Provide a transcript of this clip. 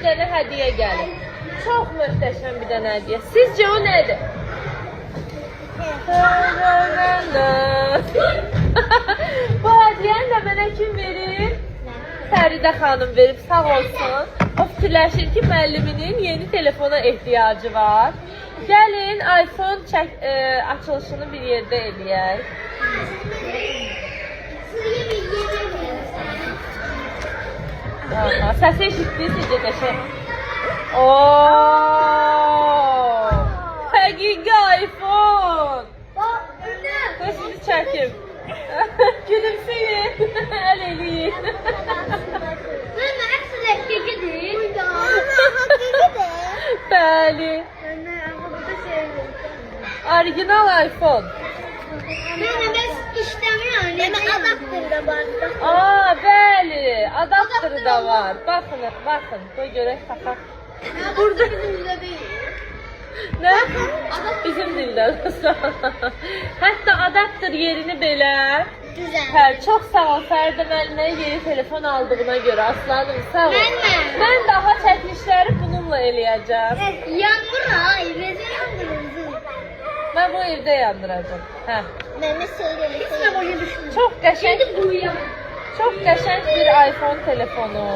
bir dənə hədiyyə gəlir. Çox möhtəşəm bir dənə hədiyyə. Sizcə o nədir? Bu hədiyyəni də mənə kim verir? Fəridə xanım verib, sağ olsun. O fikirləşir ki, müəlliminin yeni telefona ehtiyacı var. Gəlin iPhone açılışını bir yerdə eləyək. Səsi eşitdiniz necə qəşəng. Ooo! Həqiqi iPhone! Qoy sizi çəkim. Gülümsəyin, əl eləyin. Bəli. Orijinal iPhone. Aa, bəli. Adaptörü da var. Baxın, baxın. Qoy görək, taxaq. Burada bizim dildə deyil. Nə? Bizim dildə. Hətta adaptör yerini belə. Hə, çox sağ ol Fəridə müəllimə yeni telefon aldığına görə. Aslanım, sağ ol. Mən daha çəkilişləri bununla eləyəcəm. Yanmır ha, evdə yandırıldı. Mən bu evdə yandıracağım. Hə. Mənə söyləyək. Çox qəşəng bir iPhone telefonu.